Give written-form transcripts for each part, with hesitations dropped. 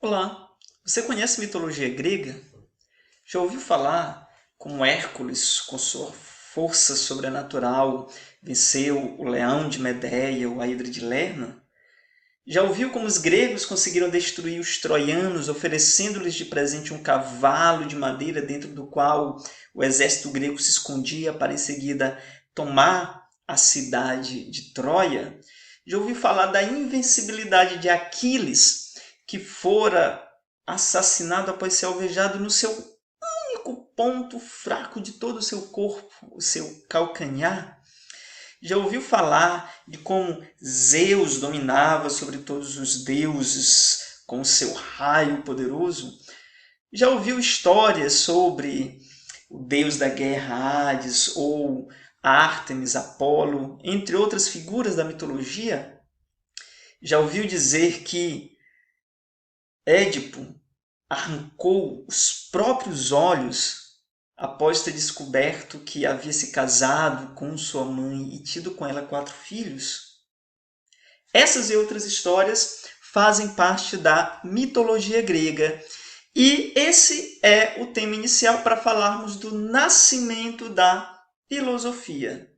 Olá, você conhece mitologia grega? Já ouviu falar como Hércules, com sua força sobrenatural, venceu o leão de Medeia ou a hidra de Lerna? Já ouviu como os gregos conseguiram destruir os troianos, oferecendo-lhes de presente um cavalo de madeira dentro do qual o exército grego se escondia para em seguida tomar a cidade de Troia? Já ouviu falar da invencibilidade de Aquiles, que fora assassinado após ser alvejado no seu único ponto fraco de todo o seu corpo, o seu calcanhar? Já ouviu falar de como Zeus dominava sobre todos os deuses com o seu raio poderoso? Já ouviu histórias sobre o deus da guerra Hades ou Ártemis, Apolo, entre outras figuras da mitologia? Já ouviu dizer que Édipo arrancou os próprios olhos após ter descoberto que havia se casado com sua mãe e tido com ela 4 filhos? Essas e outras histórias fazem parte da mitologia grega. E esse é o tema inicial para falarmos do nascimento da filosofia.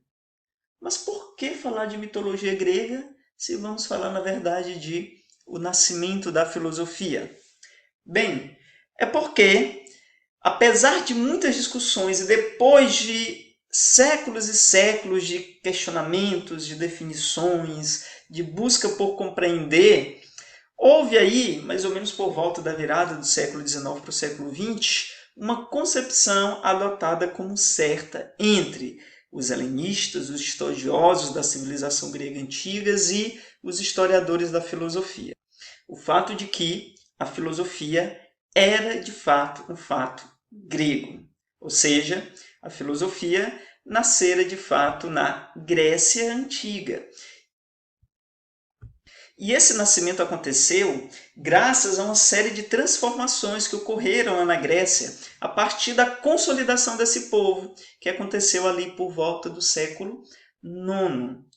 Mas por que falar de mitologia grega se vamos falar, na verdade, de o nascimento da filosofia? Bem, é porque, apesar de muitas discussões e depois de séculos e séculos de questionamentos, de definições, de busca por compreender, houve aí, mais ou menos por volta da virada do século XIX para o século XX, uma concepção adotada como certa entre os helenistas, os estudiosos da civilização grega antigas e os historiadores da filosofia. O fato de que a filosofia era, de fato, um fato grego. Ou seja, a filosofia nascera, de fato, na Grécia Antiga. E esse nascimento aconteceu graças a uma série de transformações que ocorreram lá na Grécia a partir da consolidação desse povo, que aconteceu ali por volta do século IX.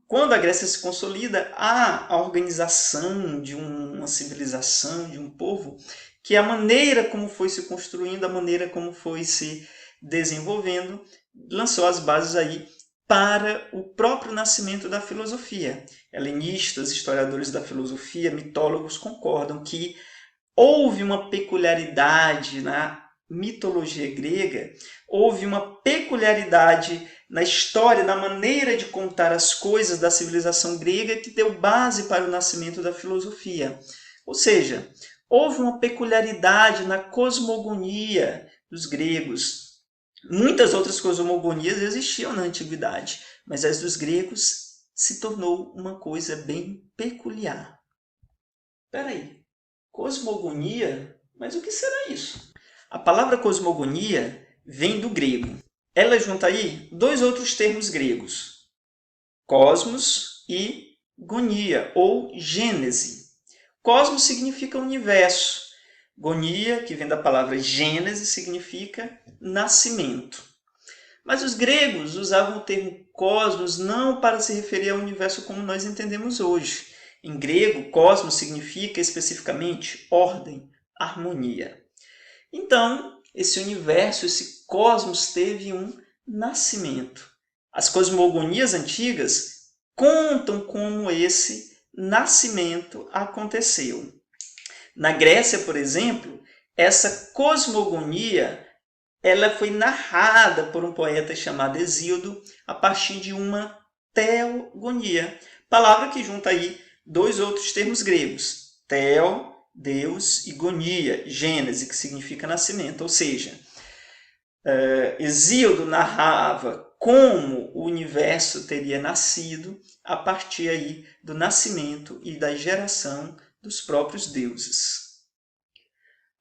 Quando a Grécia se consolida, há a organização de uma civilização, de um povo, que a maneira como foi se construindo, a maneira como foi se desenvolvendo, lançou as bases aí para o próprio nascimento da filosofia. Helenistas, historiadores da filosofia, mitólogos concordam que houve uma peculiaridade na mitologia grega, houve uma peculiaridade na história, na maneira de contar as coisas da civilização grega que deu base para o nascimento da filosofia. Ou seja, houve uma peculiaridade na cosmogonia dos gregos. Muitas outras cosmogonias existiam na antiguidade, mas as dos gregos se tornou uma coisa bem peculiar. Espera aí, cosmogonia? Mas o que será isso? A palavra cosmogonia vem do grego. Ela junta aí dois outros termos gregos, cosmos e gonia, ou gênese. Cosmos significa universo. Gonia, que vem da palavra gênese, significa nascimento. Mas os gregos usavam o termo cosmos não para se referir ao universo como nós entendemos hoje. Em grego, cosmos significa especificamente ordem, harmonia. Então, esse universo, esse cosmos teve um nascimento. As cosmogonias antigas contam como esse nascimento aconteceu. Na Grécia, por exemplo, essa cosmogonia ela foi narrada por um poeta chamado Hesíodo a partir de uma teogonia, palavra que junta aí dois outros termos gregos, theo, Deus, e gonia, gênese, que significa nascimento, ou seja, Hesíodo narrava como o universo teria nascido a partir aí do nascimento e da geração dos próprios deuses.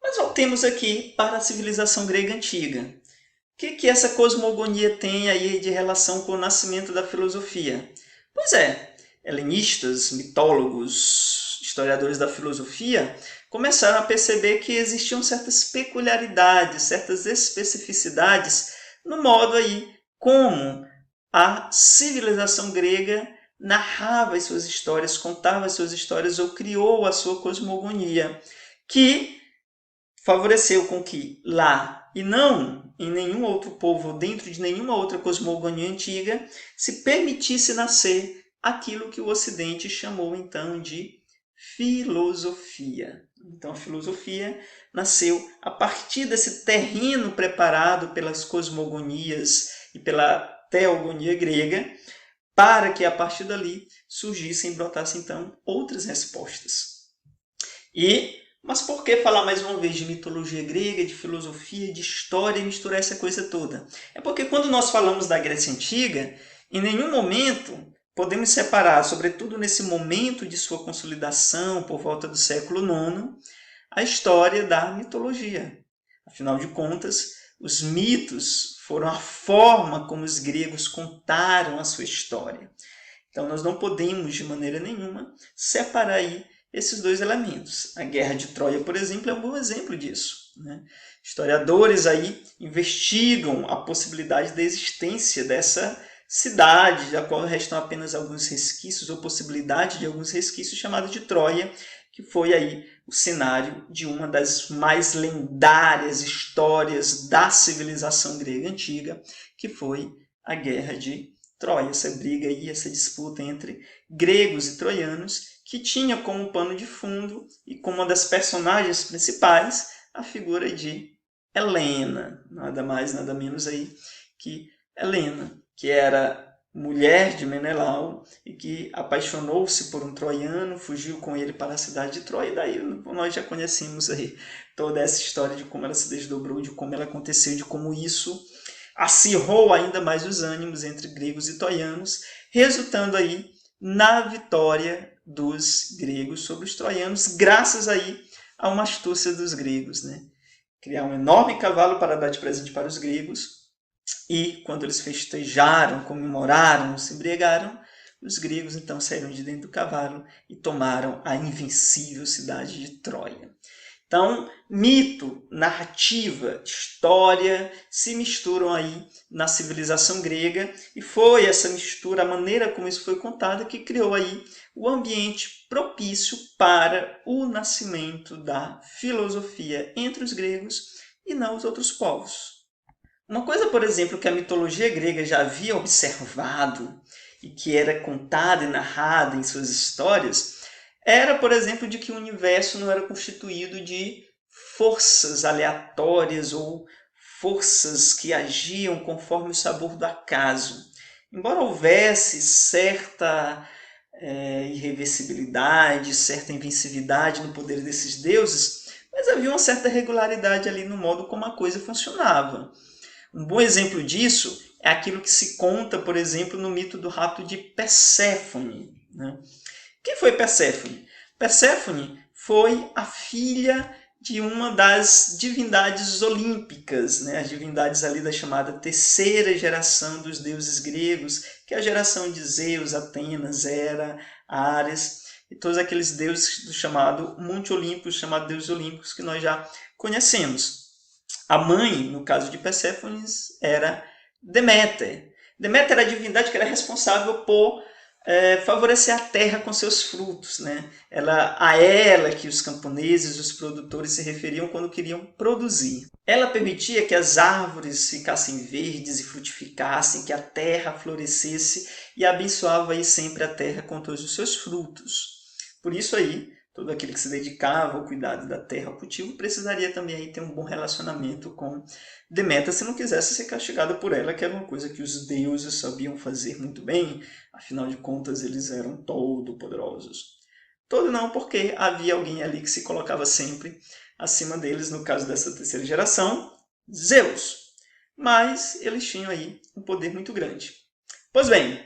Mas voltemos aqui para a civilização grega antiga. O que essa cosmogonia tem aí de relação com o nascimento da filosofia? Pois é, helenistas, mitólogos, historiadores da filosofia começaram a perceber que existiam certas peculiaridades, certas especificidades no modo aí como a civilização grega narrava as suas histórias, contava as suas histórias ou criou a sua cosmogonia, que favoreceu com que lá, e não em nenhum outro povo ou dentro de nenhuma outra cosmogonia antiga, se permitisse nascer aquilo que o Ocidente chamou então de filosofia. Então a filosofia nasceu a partir desse terreno preparado pelas cosmogonias e pela teogonia grega, para que a partir dali surgissem e brotassem então outras respostas. Mas por que falar mais uma vez de mitologia grega, de filosofia, de história e misturar essa coisa toda? É porque quando nós falamos da Grécia Antiga, em nenhum momento podemos separar, sobretudo nesse momento de sua consolidação por volta do século IX, a história da mitologia. Afinal de contas, os mitos foram a forma como os gregos contaram a sua história. Então nós não podemos, de maneira nenhuma, separar aí esses dois elementos. A Guerra de Troia, por exemplo, é um bom exemplo disso. Historiadores aí investigam a possibilidade da existência dessa cidade, da qual restam apenas alguns resquícios, ou possibilidade de alguns resquícios, chamada de Troia, que foi aí o cenário de uma das mais lendárias histórias da civilização grega antiga, que foi a Guerra de Troia, essa briga aí, essa disputa entre gregos e troianos, que tinha como pano de fundo e como uma das personagens principais a figura de Helena, nada mais, nada menos aí que Helena, que era mulher de Menelau e que apaixonou-se por um troiano, fugiu com ele para a cidade de Troia, e daí nós já conhecemos aí toda essa história de como ela se desdobrou, de como ela aconteceu, de como isso acirrou ainda mais os ânimos entre gregos e troianos, resultando aí na vitória dos gregos sobre os troianos, graças aí a uma astúcia dos gregos, criar um enorme cavalo para dar de presente para os gregos, e quando eles festejaram, comemoraram, se embriagaram, os gregos então saíram de dentro do cavalo e tomaram a invencível cidade de Troia. Então, mito, narrativa, história se misturam aí na civilização grega, e foi essa mistura, a maneira como isso foi contado, que criou aí o ambiente propício para o nascimento da filosofia entre os gregos e não os outros povos. Uma coisa, por exemplo, que a mitologia grega já havia observado e que era contada e narrada em suas histórias era, por exemplo, de que o universo não era constituído de forças aleatórias ou forças que agiam conforme o sabor do acaso. Embora houvesse certa irreversibilidade, certa invencibilidade no poder desses deuses, mas havia uma certa regularidade ali no modo como a coisa funcionava. Um bom exemplo disso é aquilo que se conta, por exemplo, no mito do rapto de Perséfone. Quem foi Perséfone? Perséfone foi a filha de uma das divindades olímpicas, as divindades ali da chamada terceira geração dos deuses gregos, que é a geração de Zeus, Atenas, Hera, Ares, e todos aqueles deuses do chamado Monte Olimpo, chamado deuses olímpicos, que nós já conhecemos. A mãe, no caso de Perséfone, era Deméter. Deméter era a divindade que era responsável por favorecer a terra com seus frutos. A ela que os camponeses, os produtores se referiam quando queriam produzir. Ela permitia que as árvores ficassem verdes e frutificassem, que a terra florescesse, e abençoava aí sempre a terra com todos os seus frutos. Por isso aí, todo aquele que se dedicava ao cuidado da terra, ao cultivo, precisaria também aí ter um bom relacionamento com Deméter, se não quisesse ser castigado por ela, que era uma coisa que os deuses sabiam fazer muito bem, afinal de contas eles eram todo-poderosos. Todo não, porque havia alguém ali que se colocava sempre acima deles, no caso dessa terceira geração, Zeus. Mas eles tinham aí um poder muito grande. Pois bem,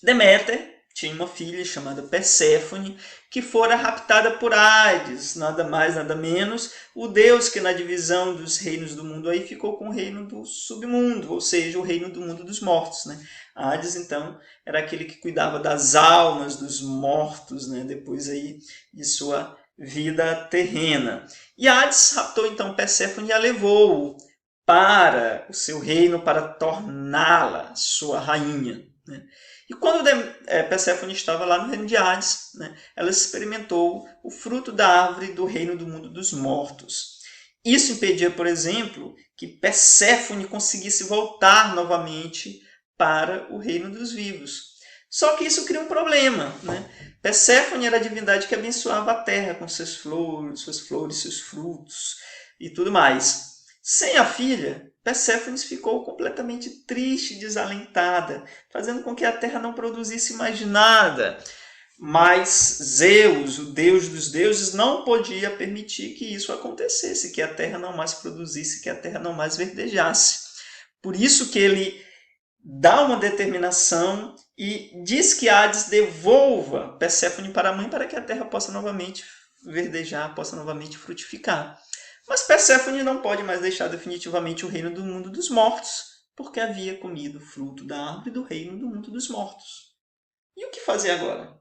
Deméter tinha uma filha chamada Perséfone, que fora raptada por Hades, nada mais, nada menos, o deus que na divisão dos reinos do mundo aí ficou com o reino do submundo, ou seja, o reino do mundo dos mortos. Hades, então, era aquele que cuidava das almas dos mortos, depois aí de sua vida terrena. E Hades raptou então Perséfone e a levou para o seu reino para torná-la sua rainha. E E quando Perséfone estava lá no reino de Hades, né, ela experimentou o fruto da árvore do reino do mundo dos mortos. Isso impedia, por exemplo, que Perséfone conseguisse voltar novamente para o reino dos vivos. Só que isso cria um problema, né? Perséfone era a divindade que abençoava a terra com suas flores, seus frutos e tudo mais. Sem a filha, Perséfone ficou completamente triste e desalentada, fazendo com que a terra não produzisse mais nada. Mas Zeus, o deus dos deuses, não podia permitir que isso acontecesse, que a terra não mais produzisse, que a terra não mais verdejasse. Por isso que ele dá uma determinação e diz que Hades devolva Perséfone para a mãe para que a terra possa novamente verdejar, possa novamente frutificar. Mas Perséfone não pode mais deixar definitivamente o reino do mundo dos mortos, porque havia comido o fruto da árvore do reino do mundo dos mortos. E o que fazer agora?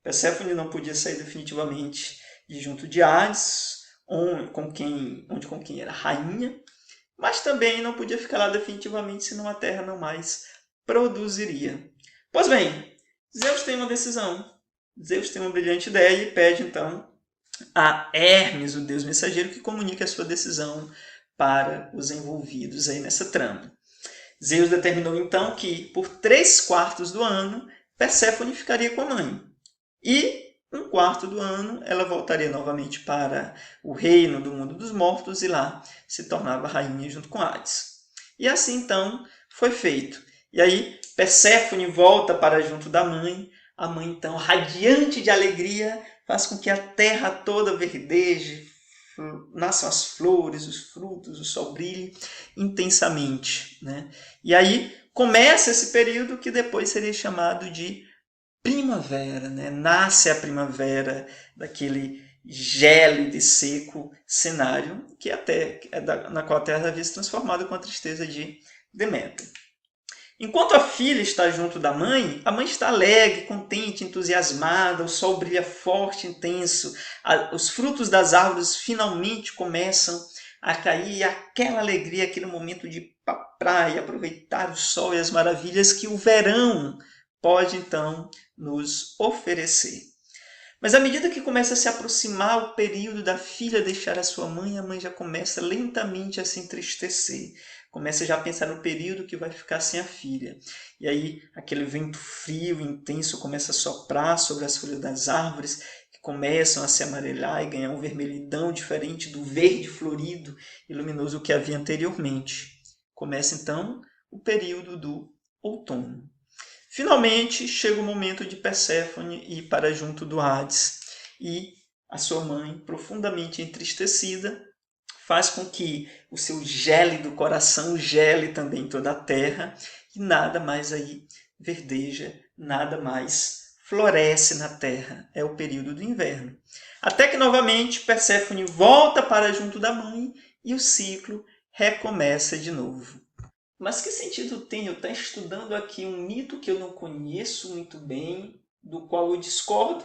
Perséfone não podia sair definitivamente de junto de Hades, onde com quem era rainha, mas também não podia ficar lá definitivamente, senão a terra não mais produziria. Pois bem, Zeus tem uma decisão. Zeus tem uma brilhante ideia e pede então a Hermes, o deus mensageiro, que comunique a sua decisão para os envolvidos aí nessa trama. Zeus determinou então que, por 3/4 do ano, Perséfone ficaria com a mãe. E 1/4 do ano ela voltaria novamente para o reino do mundo dos mortos e lá se tornava rainha junto com Hades. E assim então foi feito. E aí Perséfone volta para junto da mãe. A mãe então, radiante de alegria, faz com que a terra toda verdeje, nasçam as flores, os frutos, o sol brilhe intensamente, né? E aí começa esse período que depois seria chamado de primavera, né? Nasce a primavera daquele gélido e seco cenário que até na qual a Terra havia se transformado com a tristeza de Deméter. Enquanto a filha está junto da mãe, a mãe está alegre, contente, entusiasmada, o sol brilha forte, intenso, os frutos das árvores finalmente começam a cair, e aquela alegria, aquele momento de ir para a praia, aproveitar o sol e as maravilhas que o verão pode então nos oferecer. Mas à medida que começa a se aproximar o período da filha deixar a sua mãe, a mãe já começa lentamente a se entristecer. Começa já a pensar no período que vai ficar sem a filha. E aí aquele vento frio, intenso, começa a soprar sobre as folhas das árvores, que começam a se amarelar e ganhar um vermelhidão diferente do verde florido e luminoso que havia anteriormente. Começa então o período do outono. Finalmente chega o momento de Perséfone ir para junto do Hades e a sua mãe, profundamente entristecida, faz com que o seu gélido coração gele também toda a terra e nada mais aí verdeja, nada mais floresce na terra. É o período do inverno. Até que novamente Perséfone volta para junto da mãe e o ciclo recomeça de novo. Mas que sentido tem eu estar estudando aqui um mito que eu não conheço muito bem, do qual eu discordo,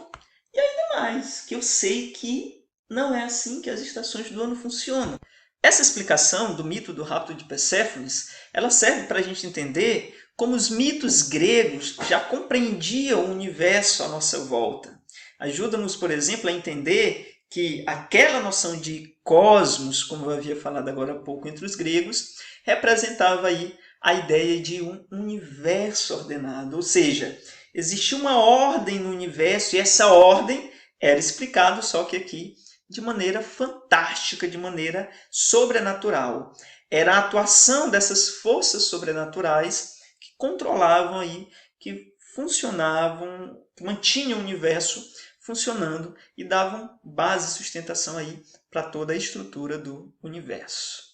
e ainda mais, que eu sei que não é assim que as estações do ano funcionam. Essa explicação do mito do rapto de Perséfone, ela serve para a gente entender como os mitos gregos já compreendiam o universo à nossa volta. Ajuda-nos, por exemplo, a entender que aquela noção de cosmos, como eu havia falado agora há pouco entre os gregos, representava aí a ideia de um universo ordenado, ou seja, existia uma ordem no universo e essa ordem era explicada, só que aqui de maneira fantástica, de maneira sobrenatural. Era a atuação dessas forças sobrenaturais que controlavam aí, que funcionavam, que mantinham o universo funcionando e davam base e sustentação aí para toda a estrutura do universo.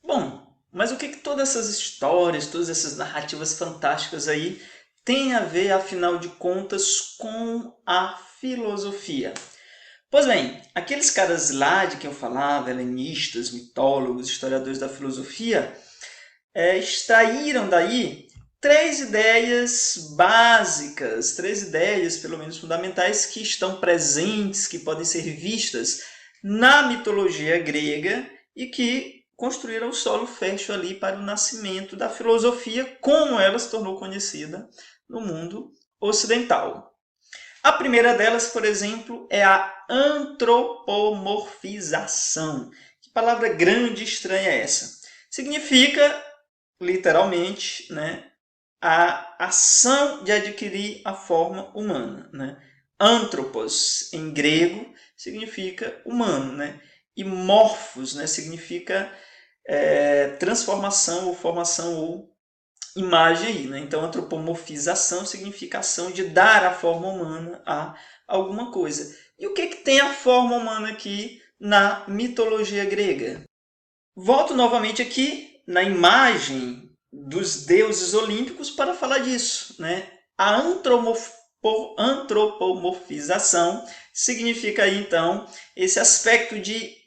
Bom, mas o que todas essas histórias, todas essas narrativas fantásticas aí têm a ver, afinal de contas, com a filosofia? Pois bem, aqueles caras lá de quem eu falava, helenistas, mitólogos, historiadores da filosofia, extraíram daí 3 ideias básicas, 3 ideias, pelo menos fundamentais, que estão presentes, que podem ser vistas na mitologia grega e que construíram o solo fértil ali para o nascimento da filosofia, como ela se tornou conhecida no mundo ocidental. A primeira delas, por exemplo, é a antropomorfização. Que palavra grande e estranha é essa? Significa, literalmente, né, a ação de adquirir a forma humana. Né? Anthropos, em grego, significa humano. Né? E morphos, né, significa transformação ou formação ou imagem aí, né? Então, antropomorfização significa a ação de dar a forma humana a alguma coisa. E o que tem a forma humana aqui na mitologia grega? Volto novamente aqui na imagem dos deuses olímpicos para falar disso, né? A antropomorfização significa aí, então, esse aspecto de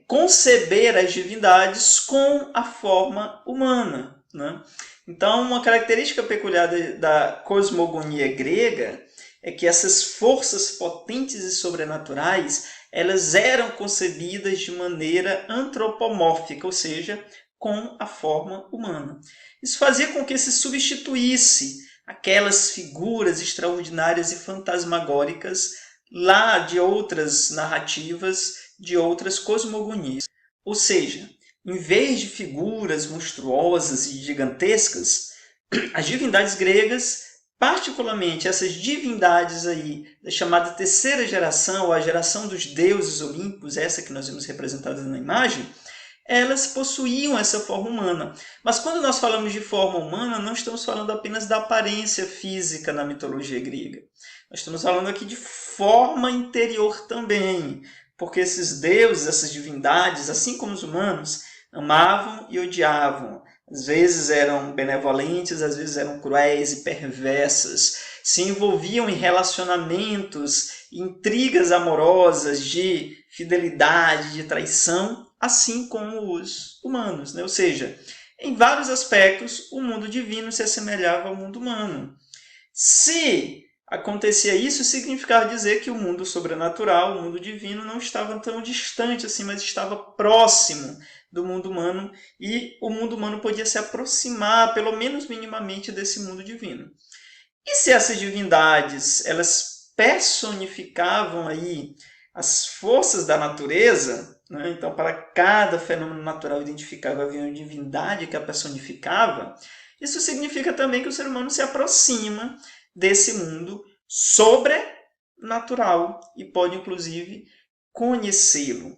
conceber as divindades com a forma humana. Né? Então, uma característica peculiar da cosmogonia grega é que essas forças potentes e sobrenaturais elas eram concebidas de maneira antropomórfica, ou seja, com a forma humana. Isso fazia com que se substituísse aquelas figuras extraordinárias e fantasmagóricas lá de outras narrativas, de outras cosmogonias. Ou seja, em vez de figuras monstruosas e gigantescas, as divindades gregas, particularmente essas divindades aí da chamada terceira geração, ou a geração dos deuses olímpicos, essa que nós vemos representada na imagem, elas possuíam essa forma humana. Mas quando nós falamos de forma humana, não estamos falando apenas da aparência física na mitologia grega. Nós estamos falando aqui de forma interior também, porque esses deuses, essas divindades, assim como os humanos, amavam e odiavam. Às vezes eram benevolentes, às vezes eram cruéis e perversas, se envolviam em relacionamentos, intrigas amorosas de fidelidade, de traição, assim como os humanos. Né? Ou seja, em vários aspectos, o mundo divino se assemelhava ao mundo humano. Se acontecia isso, significava dizer que o mundo sobrenatural, o mundo divino, não estava tão distante assim, mas estava próximo do mundo humano e o mundo humano podia se aproximar, pelo menos minimamente, desse mundo divino. E se essas divindades elas personificavam aí as forças da natureza, né? Então para cada fenômeno natural identificável havia uma divindade que a personificava, isso significa também que o ser humano se aproxima desse mundo sobrenatural e pode inclusive conhecê-lo.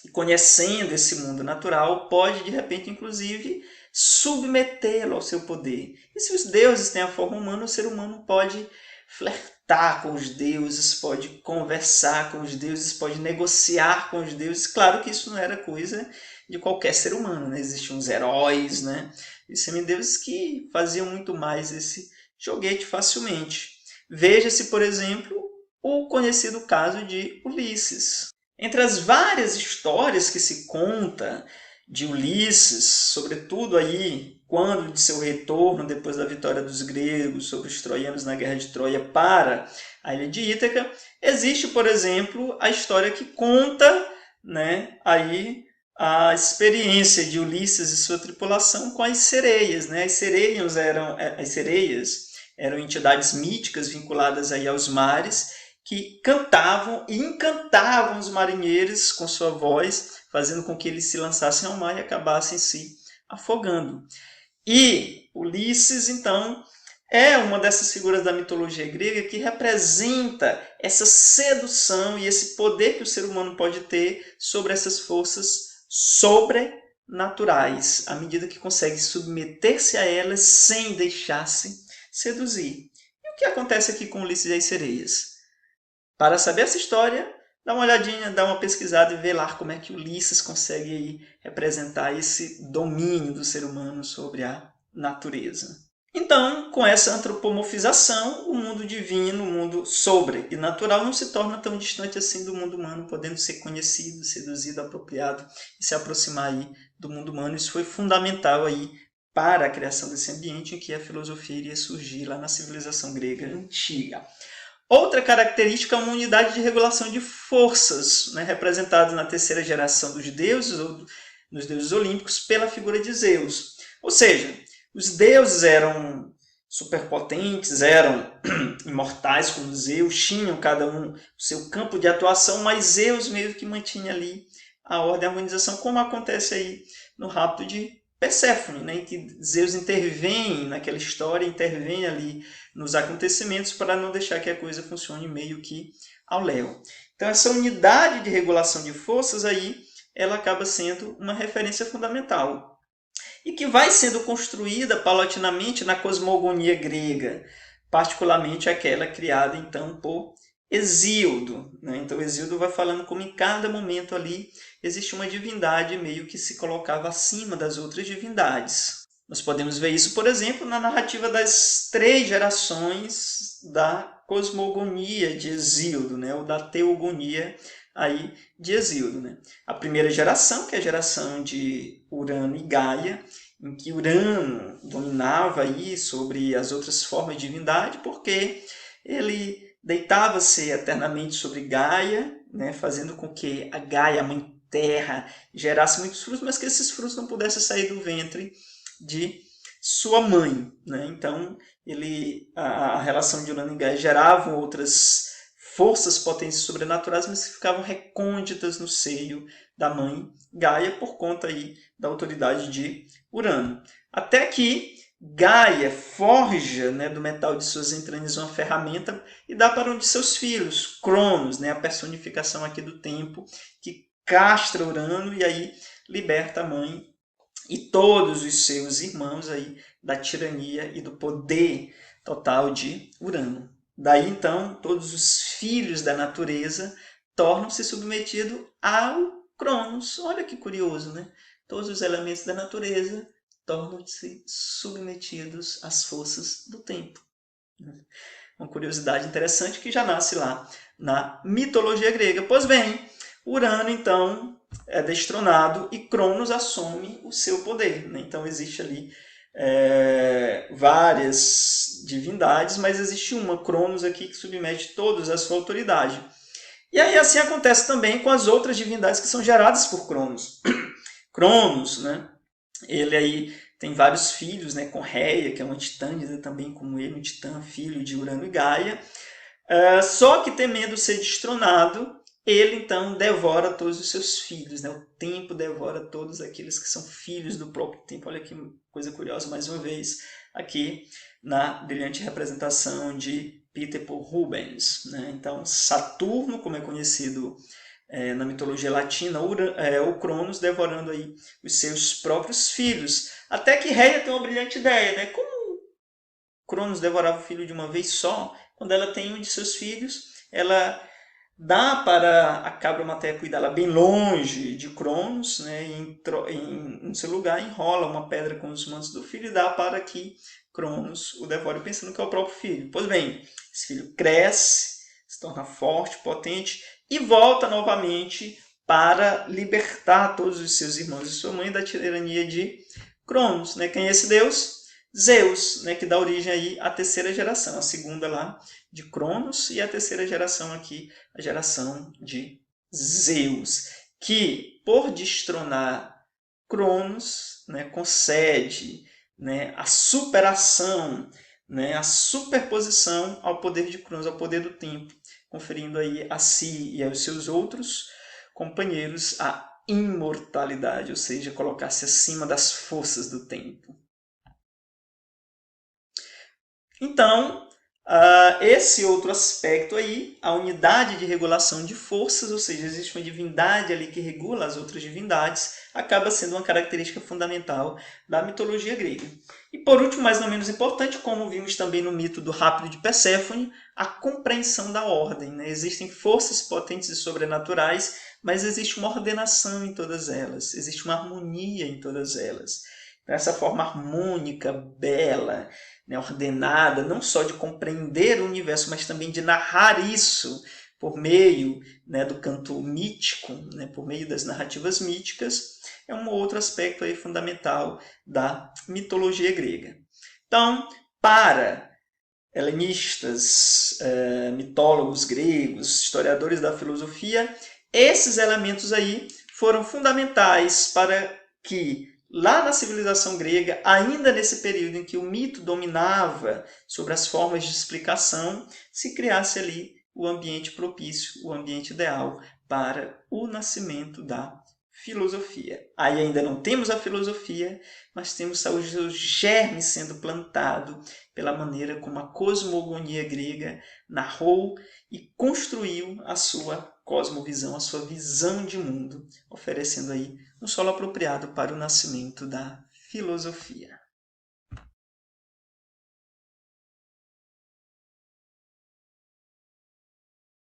E conhecendo esse mundo natural, pode de repente inclusive submetê-lo ao seu poder. E se os deuses têm a forma humana, o ser humano pode flertar com os deuses, pode conversar com os deuses, pode negociar com os deuses. Claro que isso não era coisa de qualquer ser humano, né? Existiam os heróis, né? E semideuses que faziam muito mais esse joguete facilmente. Veja-se, por exemplo, o conhecido caso de Ulisses. Entre as várias histórias que se conta de Ulisses, sobretudo aí quando de seu retorno depois da vitória dos gregos sobre os troianos na guerra de Troia para a ilha de Ítaca, existe, por exemplo, a história que conta, né, aí a experiência de Ulisses e sua tripulação com as sereias. Né? As sereias eram entidades míticas vinculadas aí aos mares, que cantavam e encantavam os marinheiros com sua voz, fazendo com que eles se lançassem ao mar e acabassem se afogando. E Ulisses, então, é uma dessas figuras da mitologia grega que representa essa sedução e esse poder que o ser humano pode ter sobre essas forças sobrenaturais, à medida que consegue submeter-se a elas sem deixar-se seduzir. E o que acontece aqui com Ulisses e as sereias? Para saber essa história, dá uma olhadinha, dá uma pesquisada e vê lá como é que Ulisses consegue aí representar esse domínio do ser humano sobre a natureza. Então, com essa antropomorfização, o mundo divino, o mundo sobre e natural não se torna tão distante assim do mundo humano, podendo ser conhecido, seduzido, apropriado e se aproximar aí do mundo humano. Isso foi fundamental aí para a criação desse ambiente em que a filosofia iria surgir lá na civilização grega antiga. Outra característica é uma unidade de regulação de forças, né, representada na terceira geração dos deuses, ou nos deuses olímpicos pela figura de Zeus. Ou seja, os deuses eram superpotentes, eram imortais como Zeus, tinham cada um o seu campo de atuação, mas Zeus meio que mantinha ali a ordem e a organização, como acontece aí no rapto de Perséfone, né, em que Zeus intervém naquela história, intervém ali nos acontecimentos para não deixar que a coisa funcione meio que ao léu. Então essa unidade de regulação de forças aí, ela acaba sendo uma referência fundamental e que vai sendo construída paulatinamente na cosmogonia grega, particularmente aquela criada então por Hesíodo. Né? Então Hesíodo vai falando como em cada momento ali existe uma divindade meio que se colocava acima das outras divindades. Nós podemos ver isso, por exemplo, na narrativa das 3 gerações da cosmogonia de Hesíodo, né? Ou da teogonia aí de Hesíodo. Né? A primeira geração, que é a geração de Urano e Gaia, em que Urano dominava aí sobre as outras formas de divindade, porque ele deitava-se eternamente sobre Gaia, né? Fazendo com que a Gaia, a mãe terra, gerasse muitos frutos, mas que esses frutos não pudessem sair do ventre de sua mãe. Né? Então, a relação de Urano e Gaia geravam outras forças potentes e sobrenaturais, mas que ficavam recônditas no seio da mãe Gaia por conta aí da autoridade de Urano. Até que Gaia forja, né, do metal de suas entranhas uma ferramenta e dá para um de seus filhos, Cronos, né, a personificação aqui do tempo, que castra Urano e aí liberta a mãe e todos os seus irmãos aí da tirania e do poder total de Urano. Daí então todos os filhos da natureza tornam-se submetidos ao Cronos. Olha que curioso, né? Todos os elementos da natureza tornam-se submetidos às forças do tempo. Uma curiosidade interessante que já nasce lá na mitologia grega. Pois bem, Urano, então, é destronado e Cronos assume o seu poder. Né? Então, existe ali várias divindades, mas existe uma, Cronos, aqui, que submete todos à sua autoridade. E aí, assim acontece também com as outras divindades que são geradas por Cronos. Cronos, né? Ele aí tem vários filhos, né? Com Reia, que é uma titânida também como ele, um titã, filho de Urano e Gaia. Só que temendo ser destronado, ele então devora todos os seus filhos. Né? O tempo devora todos aqueles que são filhos do próprio tempo. Olha que coisa curiosa, mais uma vez, aqui na brilhante representação de Peter Paul Rubens. Né? Então, Saturno, como é conhecido na mitologia latina, o Cronos devorando aí os seus próprios filhos. Até que Reia tem uma brilhante ideia. Né? Como Cronos devorava o filho de uma vez só, quando ela tem um de seus filhos, ela dá para a cabra materna cuidá-la bem longe de Cronos, né, em seu lugar enrola uma pedra com os mantos do filho e dá para que Cronos o devore, pensando que é o próprio filho. Pois bem, esse filho cresce, se torna forte, potente e volta novamente para libertar todos os seus irmãos e sua mãe da tirania de Cronos. Né? Quem é esse deus? Zeus, né, que dá origem aí à terceira geração, a segunda lá de Cronos e a terceira geração aqui, a geração de Zeus, que por destronar Cronos, né, concede, né, a superação, né, a superposição ao poder de Cronos, ao poder do tempo, conferindo aí a si e aos seus outros companheiros a imortalidade, ou seja, colocar-se acima das forças do tempo. Então, esse outro aspecto aí, a unidade de regulação de forças, ou seja, existe uma divindade ali que regula as outras divindades, acaba sendo uma característica fundamental da mitologia grega. E por último, mas não menos importante, como vimos também no mito do Rápido de Perséfone, a compreensão da ordem. Né? Existem forças potentes e sobrenaturais, mas existe uma ordenação em todas elas, existe uma harmonia em todas elas. Essa forma harmônica, bela, né, ordenada, não só de compreender o universo, mas também de narrar isso por meio, né, do canto mítico, né, por meio das narrativas míticas, é um outro aspecto aí fundamental da mitologia grega. Então, para helenistas, mitólogos gregos, historiadores da filosofia, esses elementos aí foram fundamentais para que lá na civilização grega, ainda nesse período em que o mito dominava sobre as formas de explicação, se criasse ali o ambiente propício, o ambiente ideal para o nascimento da filosofia. Aí ainda não temos a filosofia, mas temos o germe sendo plantado pela maneira como a cosmogonia grega narrou e construiu a sua cosmovisão, a sua visão de mundo, oferecendo aí um solo apropriado para o nascimento da filosofia.